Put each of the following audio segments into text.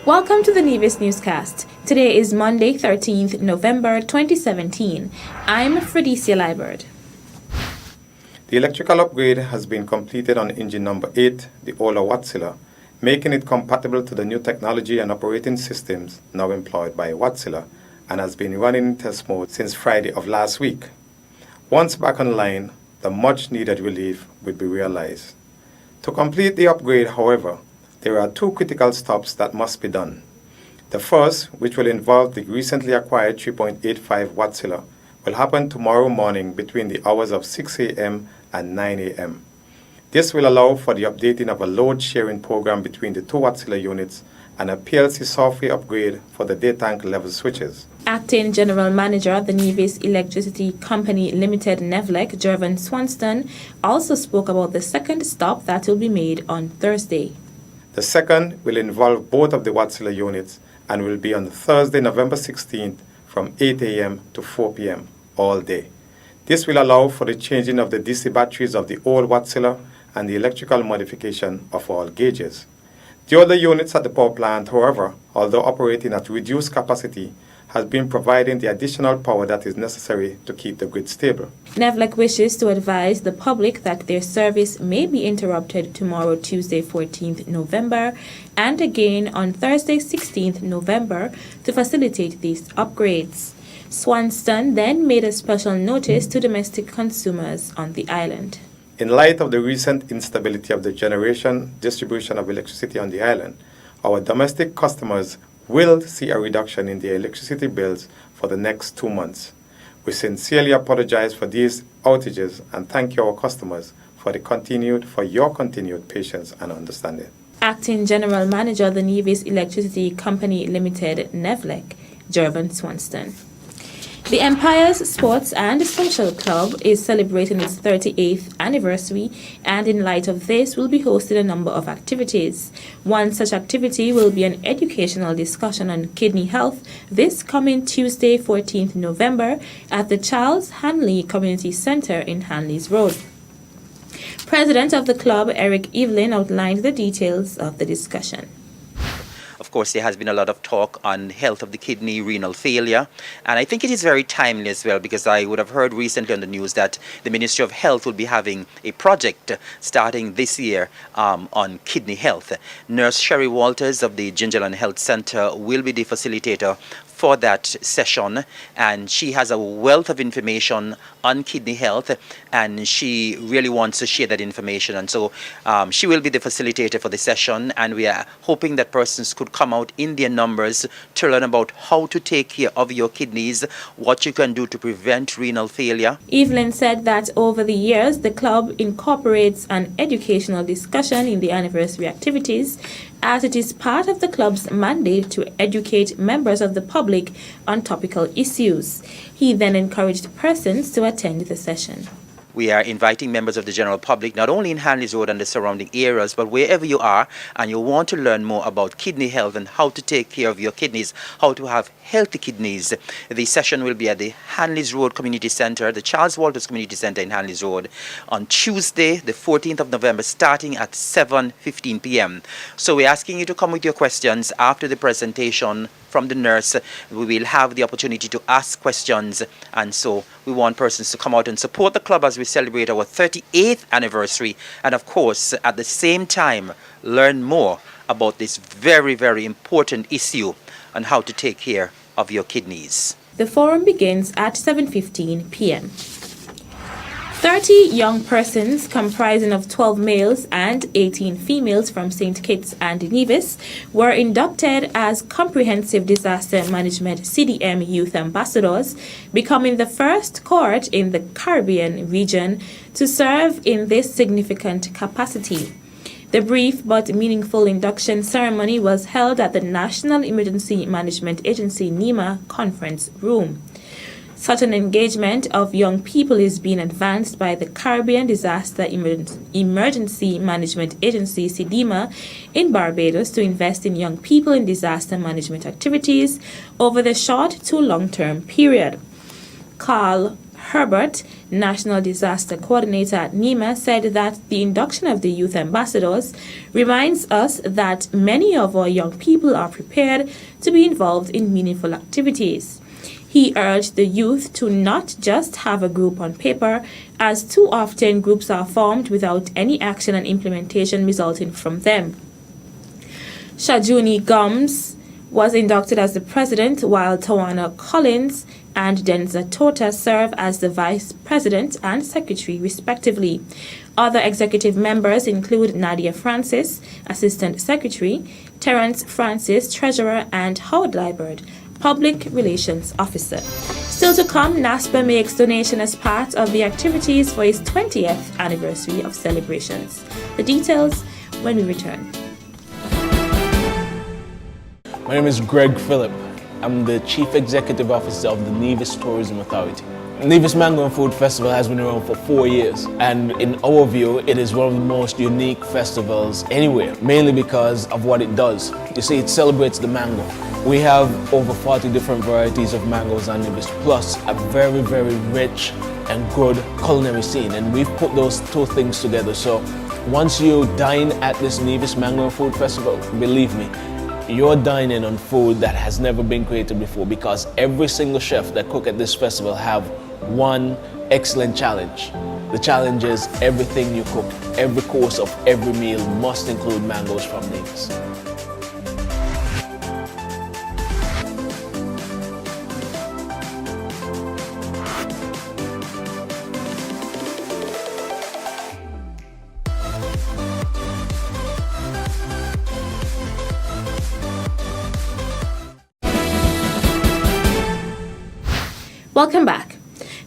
Welcome to the Nevis Newscast. Today is Monday, 13th November 2017. I'm Fredicia Liebert. The electrical upgrade has been completed on engine number 8, the older Wärtsilä, making it compatible to the new technology and operating systems now employed by Wärtsilä, and has been running in test mode since Friday of last week. Once back online, the much-needed relief will be realized. To complete the upgrade, however, there are two critical stops that must be done. The first, which will involve the recently acquired 3.85 Wärtsilä, will happen tomorrow morning between the hours of 6 a.m. and 9 a.m. This will allow for the updating of a load-sharing program between the two Wärtsilä units and a PLC software upgrade for the day tank level switches. Acting General Manager of the Nevis Electricity Company Limited NEVLEC, Jervan Swanston, also spoke about the second stop that will be made on Thursday. The second will involve both of the Wärtsilä units and will be on Thursday, November 16th from 8 a.m. to 4 p.m. all day. This will allow for the changing of the DC batteries of the old Wärtsilä and the electrical modification of all gauges. The other units at the power plant, however, although operating at reduced capacity, has been providing the additional power that is necessary to keep the grid stable. NEVLEC wishes to advise the public that their service may be interrupted tomorrow, Tuesday, 14th November, and again on Thursday, 16th November, to facilitate these upgrades. Swanston then made a special notice to domestic consumers on the island. In light of the recent instability of the generation distribution of electricity on the island, our domestic customers will see a reduction in their electricity bills for the next 2 months. We sincerely apologize for these outages and thank our customers for your continued patience and understanding. Acting General Manager of the Nevis Electricity Company Limited, NEVLEC, Jervan Swanston. The Empire's Sports and Social Club is celebrating its 38th anniversary, and in light of this will be hosting a number of activities. One such activity will be an educational discussion on kidney health this coming Tuesday, 14th November at the Charles Hanley Community Center in Hanley's Road. President of the club, Eric Evelyn, outlined the details of the discussion. Of course, there has been a lot of talk on health of the kidney, renal failure, and I think it is very timely as well, because I would have heard recently on the news that the Ministry of Health will be having a project starting this year on kidney health. Nurse Sherry Walters of the Gingerland Health Center will be the facilitator for that session, and she has a wealth of information on kidney health, and she really wants to share that information, and so she will be the facilitator for the session, and we are hoping that persons could come out in their numbers to learn about how to take care of your kidneys, what you can do to prevent renal failure. Evelyn said that over the years the club incorporates an educational discussion in the anniversary activities, as it is part of the club's mandate to educate members of the public on topical issues. He then encouraged persons to attend the session. We are inviting members of the general public, not only in Hanley's Road and the surrounding areas, but wherever you are and you want to learn more about kidney health and how to take care of your kidneys, how to have healthy kidneys. The session will be at the Hanley's Road Community Center, the Charles Walters Community Center in Hanley's Road, on Tuesday, the 14th of November, starting at 7:15 p.m. So we're asking you to come with your questions after the presentation from the nurse. We will have the opportunity to ask questions, and so we want persons to come out and support the club as we celebrate our 38th anniversary, and of course at the same time learn more about this very, very important issue on how to take care of your kidneys. The forum begins at 7:15 p.m. 30 young persons comprising of 12 males and 18 females from St. Kitts and Nevis were inducted as Comprehensive Disaster Management CDM Youth Ambassadors, becoming the first cohort in the Caribbean region to serve in this significant capacity. The brief but meaningful induction ceremony was held at the National Emergency Management Agency NEMA conference room. Such an engagement of young people is being advanced by the Caribbean Disaster Emergency Management Agency, CDEMA, in Barbados to invest in young people in disaster management activities over the short to long-term period. Carl Herbert, National Disaster Coordinator at NEMA, said that the induction of the youth ambassadors reminds us that many of our young people are prepared to be involved in meaningful activities. He urged the youth to not just have a group on paper, as too often groups are formed without any action and implementation resulting from them. Shajuni Gums was inducted as the president, while Tawana Collins and Denza Tota serve as the vice president and secretary, respectively. Other executive members include Nadia Francis, assistant secretary, Terence Francis, treasurer, and Howard Liebert, Public Relations Officer. Still to come, NASPA makes donation as part of the activities for its 20th anniversary of celebrations. The details when we return. My name is Greg Phillip. I'm the Chief Executive Officer of the Nevis Tourism Authority. Nevis Mango and Food Festival has been around for 4 years, and in our view, it is one of the most unique festivals anywhere, mainly because of what it does. You see, it celebrates the mango. We have over 40 different varieties of mangoes on Nevis, plus a very, very rich and good culinary scene, and we've put those two things together. So once you dine at this Nevis Mango and Food Festival, believe me, you're dining on food that has never been created before, because every single chef that cook at this festival have one excellent challenge. The challenge is everything you cook, every course of every meal must include mangoes from Nevis. Welcome back.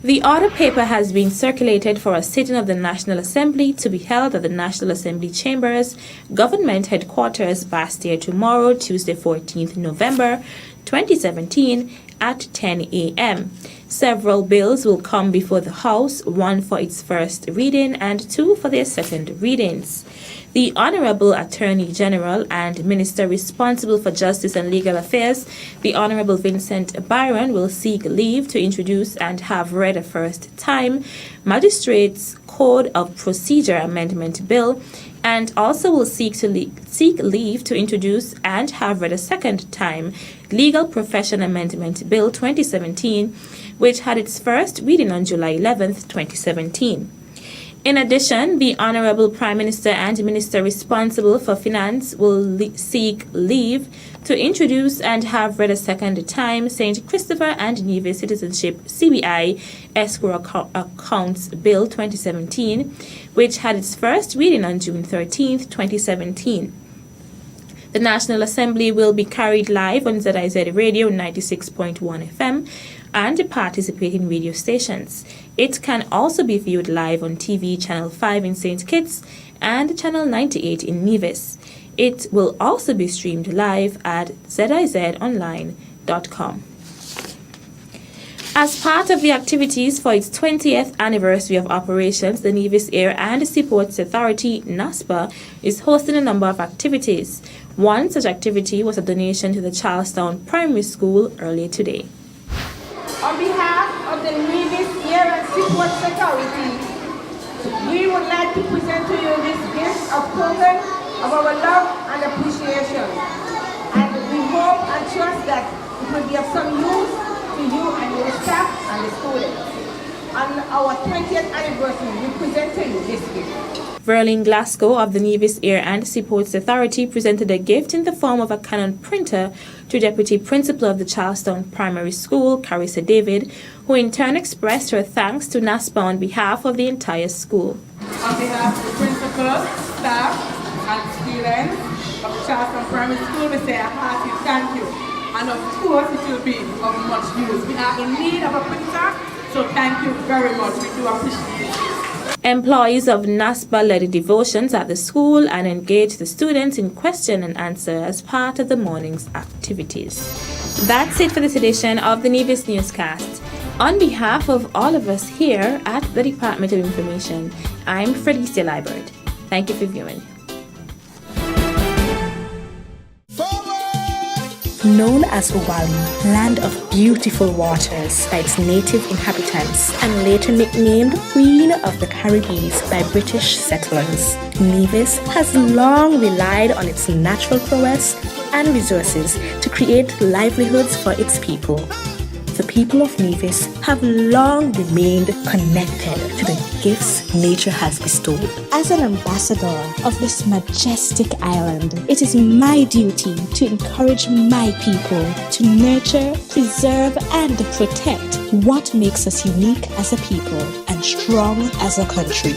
The order paper has been circulated for a sitting of the National Assembly to be held at the National Assembly Chambers, Government Headquarters, Bastille, tomorrow, Tuesday, 14th November 2017, at 10 a.m. Several bills will come before the House, one for its first reading and two for their second readings. The Honorable Attorney General and Minister responsible for Justice and Legal Affairs, the Honorable Vincent Byron, will seek leave to introduce and have read a first time Magistrates Code of Procedure Amendment Bill, and also will seek leave to introduce and have read a second time Legal Profession Amendment Bill 2017, which had its first reading on July 11th, 2017. In addition, the Honorable Prime Minister and Minister responsible for Finance will seek leave to introduce and have read a second time St. Christopher and Nevis Citizenship CBI Escrow Accounts Bill 2017, which had its first reading on June 13th, 2017. The National Assembly will be carried live on ZIZ Radio 96.1 FM and participating radio stations. It can also be viewed live on TV Channel 5 in St. Kitts and Channel 98 in Nevis. It will also be streamed live at zizonline.com. As part of the activities for its 20th anniversary of operations, the Nevis Air and Seaports Authority, NASPA, is hosting a number of activities. One such activity was a donation to the Charlestown Primary School earlier today. On behalf of the Nevis Air and Seaports Authority, we would like to present to you this gift of token of our love and appreciation. And we hope and trust that it will be of some use to you and your staff and the students. On our 20th anniversary, we present to you this gift. Verlin Glasgow of the Nevis Air and Seaports Authority presented a gift in the form of a Canon printer to Deputy Principal of the Charlestown Primary School, Carissa David, who in turn expressed her thanks to NASPA on behalf of the entire school. On behalf of the principal, staff, and students of the Charlestown Primary School, we say a hearty thank you. And of course, it will be of much use. We are in need of a printer, so thank you very much. We do appreciate it. Employees of NASPA led devotions at the school and engaged the students in question and answer as part of the morning's activities. That's it for this edition of the Nevis Newscast. On behalf of all of us here at the Department of Information, I'm Felicia Liebert. Thank you for viewing. Known as Uwali, land of beautiful waters by its native inhabitants, and later nicknamed Queen of the Caribbean by British settlers, Nevis has long relied on its natural prowess and resources to create livelihoods for its people. The people of Nevis have long remained connected to the gifts nature has bestowed. As an ambassador of this majestic island, it is my duty to encourage my people to nurture, preserve, and protect what makes us unique as a people and strong as a country.